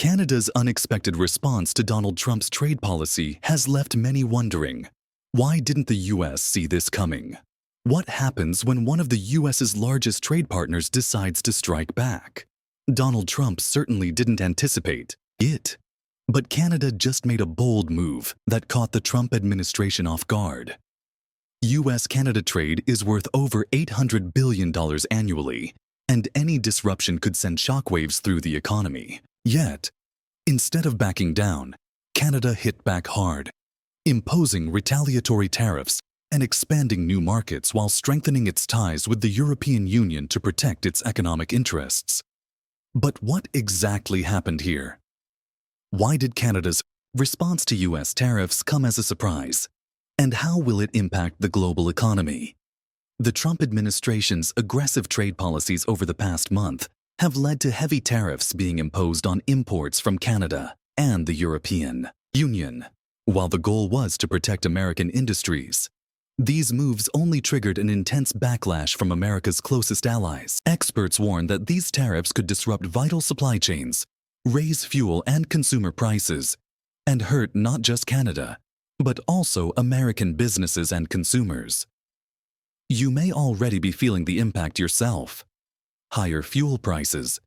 Canada's unexpected response to Donald Trump's trade policy has left many wondering, why didn't the US see this coming? What happens when one of the US's largest trade partners decides to strike back? Donald Trump certainly didn't anticipate it. But Canada just made a bold move that caught the Trump administration off guard. US-Canada trade is worth over $800 billion annually, and any disruption could send shockwaves through the economy. Yet, instead of backing down, Canada hit back hard, imposing retaliatory tariffs and expanding new markets while strengthening its ties with the European Union to protect its economic interests. But what exactly happened here? Why did Canada's response to US tariffs come as a surprise? And how will it impact the global economy? The Trump administration's aggressive trade policies over the past month have led to heavy tariffs being imposed on imports from Canada and the European Union. While the goal was to protect American industries, these moves only triggered an intense backlash from America's closest allies. Experts warn that these tariffs could disrupt vital supply chains, raise fuel and consumer prices, and hurt not just Canada, but also American businesses and consumers. You may already be feeling the impact yourself. Higher fuel prices,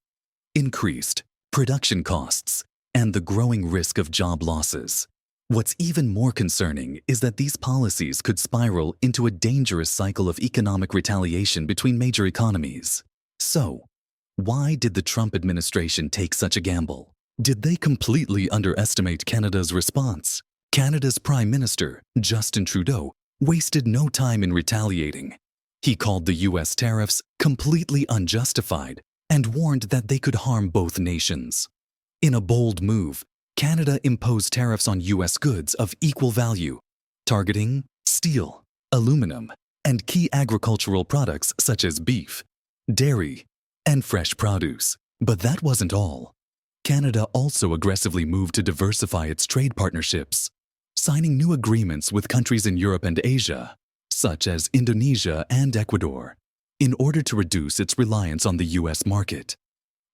increased production costs, and the growing risk of job losses. What's even more concerning is that these policies could spiral into a dangerous cycle of economic retaliation between major economies. So, why did the Trump administration take such a gamble? Did they completely underestimate Canada's response? Canada's Prime Minister, Justin Trudeau, wasted no time in retaliating. He called the US tariffs completely unjustified and warned that they could harm both nations. In a bold move, Canada imposed tariffs on US goods of equal value, targeting steel, aluminum, and key agricultural products such as beef, dairy, and fresh produce. But that wasn't all. Canada also aggressively moved to diversify its trade partnerships, signing new agreements with countries in Europe and Asia, such as Indonesia and Ecuador, in order to reduce its reliance on the US market.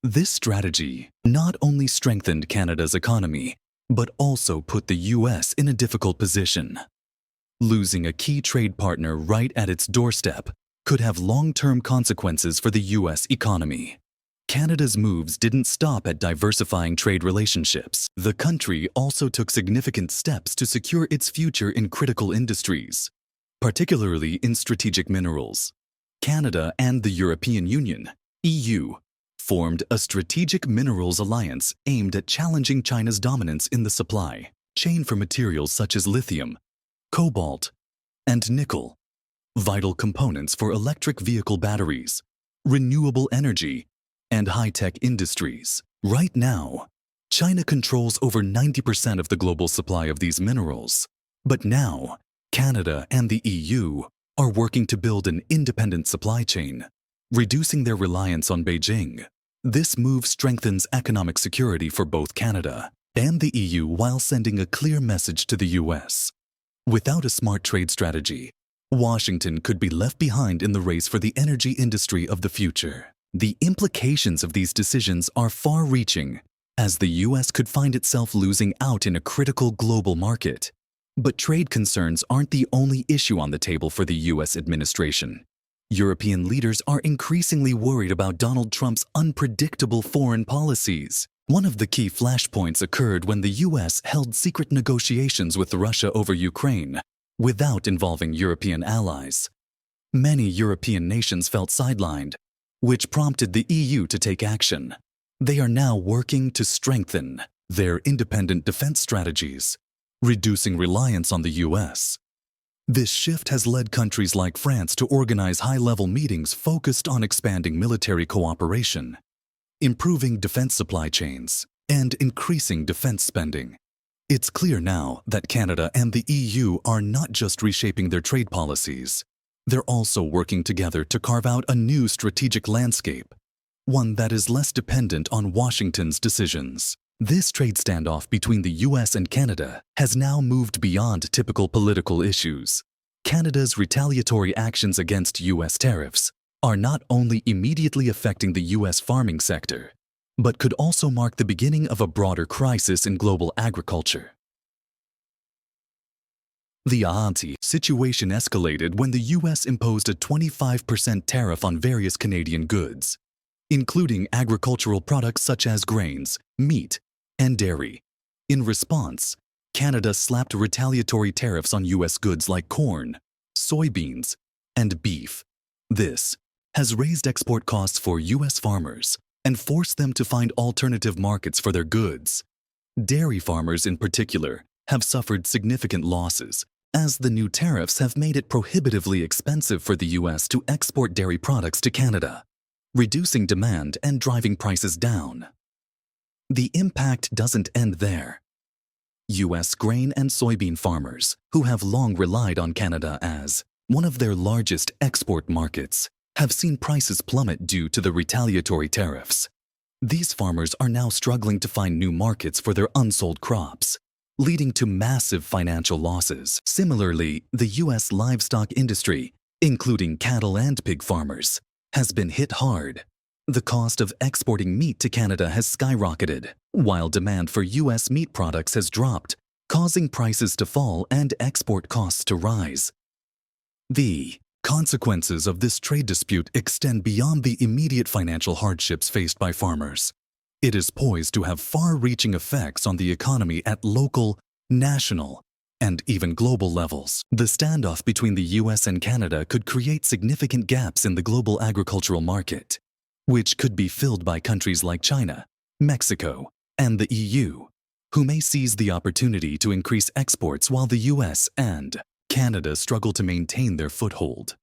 This strategy not only strengthened Canada's economy, but also put the US in a difficult position. Losing a key trade partner right at its doorstep could have long-term consequences for the US economy. Canada's moves didn't stop at diversifying trade relationships. The country also took significant steps to secure its future in critical industries, particularly in strategic minerals. Canada and the European Union, EU, formed a strategic minerals alliance aimed at challenging China's dominance in the supply chain for materials such as lithium, cobalt, and nickel, vital components for electric vehicle batteries, renewable energy, and high-tech industries. Right now, China controls over 90% of the global supply of these minerals. But now, Canada and the EU are working to build an independent supply chain, reducing their reliance on Beijing. This move strengthens economic security for both Canada and the EU while sending a clear message to the US. Without a smart trade strategy, Washington could be left behind in the race for the energy industry of the future. The implications of these decisions are far-reaching, as the US could find itself losing out in a critical global market. But trade concerns aren't the only issue on the table for the US administration. European leaders are increasingly worried about Donald Trump's unpredictable foreign policies. One of the key flashpoints occurred when the US held secret negotiations with Russia over Ukraine, without involving European allies. Many European nations felt sidelined, which prompted the EU to take action. They are now working to strengthen their independent defense strategies, reducing reliance on the US. This shift has led countries like France to organize high-level meetings focused on expanding military cooperation, improving defense supply chains, and increasing defense spending. It's clear now that Canada and the EU are not just reshaping their trade policies. They're also working together to carve out a new strategic landscape, one that is less dependent on Washington's decisions. This trade standoff between the US and Canada has now moved beyond typical political issues. Canada's retaliatory actions against US tariffs are not only immediately affecting the US farming sector, but could also mark the beginning of a broader crisis in global agriculture. The Ahante situation escalated when the U.S. imposed a 25% tariff on various Canadian goods, including agricultural products such as grains, meat, and dairy. In response, Canada slapped retaliatory tariffs on U.S. goods like corn, soybeans, and beef. This has raised export costs for U.S. farmers and forced them to find alternative markets for their goods. Dairy farmers in particular have suffered significant losses, as the new tariffs have made it prohibitively expensive for the U.S. to export dairy products to Canada, reducing demand and driving prices down. The impact doesn't end there. U.S. grain and soybean farmers, who have long relied on Canada as one of their largest export markets, have seen prices plummet due to the retaliatory tariffs. These farmers are now struggling to find new markets for their unsold crops, leading to massive financial losses. Similarly, the U.S. livestock industry, including cattle and pig farmers, has been hit hard. The cost of exporting meat to Canada has skyrocketed, while demand for U.S. meat products has dropped, causing prices to fall and export costs to rise. The consequences of this trade dispute extend beyond the immediate financial hardships faced by farmers. It is poised to have far-reaching effects on the economy at local, national, and even global levels. The standoff between the U.S. and Canada could create significant gaps in the global agricultural market, which could be filled by countries like China, Mexico, and the EU, who may seize the opportunity to increase exports while the U.S. and Canada struggle to maintain their foothold.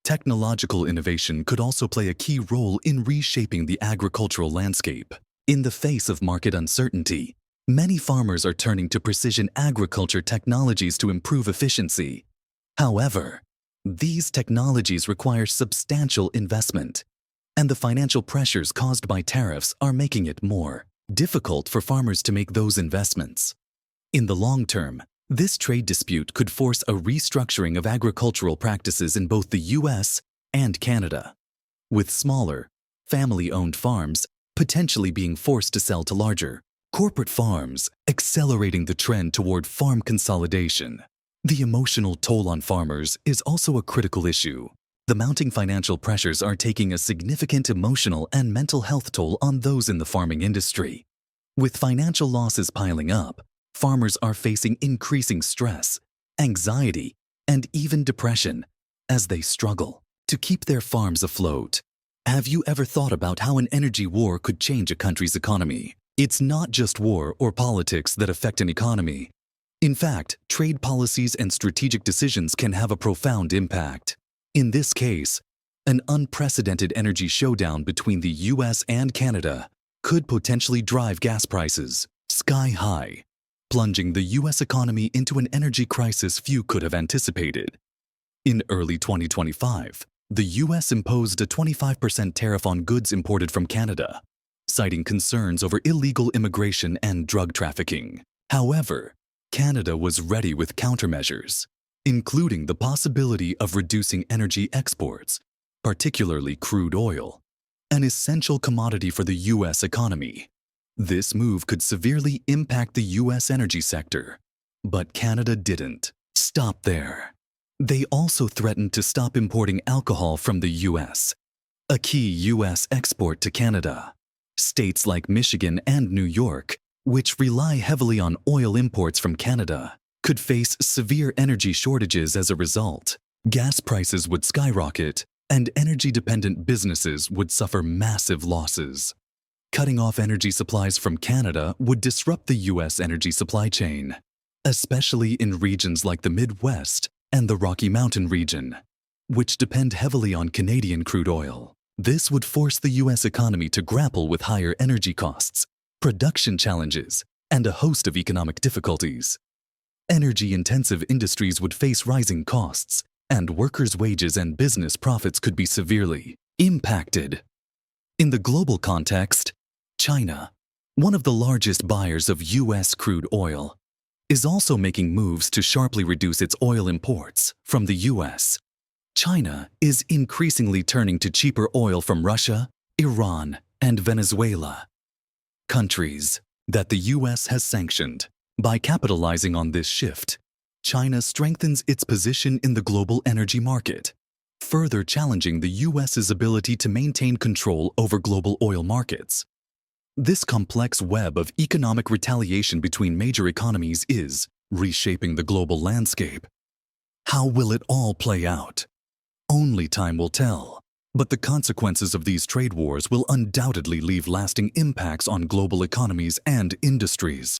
Technological innovation could also play a key role in reshaping the agricultural landscape. In the face of market uncertainty, many farmers are turning to precision agriculture technologies to improve efficiency. However, these technologies require substantial investment, and the financial pressures caused by tariffs are making it more difficult for farmers to make those investments. In the long term, this trade dispute could force a restructuring of agricultural practices in both the U.S. and Canada, with smaller, family-owned farms potentially being forced to sell to larger corporate farms, accelerating the trend toward farm consolidation. The emotional toll on farmers is also a critical issue. The mounting financial pressures are taking a significant emotional and mental health toll on those in the farming industry. With financial losses piling up, farmers are facing increasing stress, anxiety, and even depression as they struggle to keep their farms afloat. Have you ever thought about how an energy war could change a country's economy? It's not just war or politics that affect an economy. In fact, trade policies and strategic decisions can have a profound impact. In this case, an unprecedented energy showdown between the U.S. and Canada could potentially drive gas prices sky high, plunging the U.S. economy into an energy crisis few could have anticipated. In early 2025, the U.S. imposed a 25% tariff on goods imported from Canada, citing concerns over illegal immigration and drug trafficking. However, Canada was ready with countermeasures, including the possibility of reducing energy exports, particularly crude oil, an essential commodity for the U.S. economy. This move could severely impact the U.S. energy sector, but Canada didn't stop there. They also threatened to stop importing alcohol from the U.S., a key U.S. export to Canada. States like Michigan and New York, which rely heavily on oil imports from Canada, could face severe energy shortages as a result. Gas prices would skyrocket, and energy-dependent businesses would suffer massive losses. Cutting off energy supplies from Canada would disrupt the U.S. energy supply chain, especially in regions like the Midwest and the Rocky Mountain region, which depend heavily on Canadian crude oil. This would force the U.S. economy to grapple with higher energy costs, production challenges, and a host of economic difficulties. Energy-intensive industries would face rising costs, and workers' wages and business profits could be severely impacted. In the global context, China, one of the largest buyers of U.S. crude oil, is also making moves to sharply reduce its oil imports from the U.S. China is increasingly turning to cheaper oil from Russia, Iran, and Venezuela, countries that the US has sanctioned. By capitalizing on this shift, China strengthens its position in the global energy market, further challenging the US's ability to maintain control over global oil markets. This complex web of economic retaliation between major economies is reshaping the global landscape. How will it all play out? Only time will tell. But the consequences of these trade wars will undoubtedly leave lasting impacts on global economies and industries.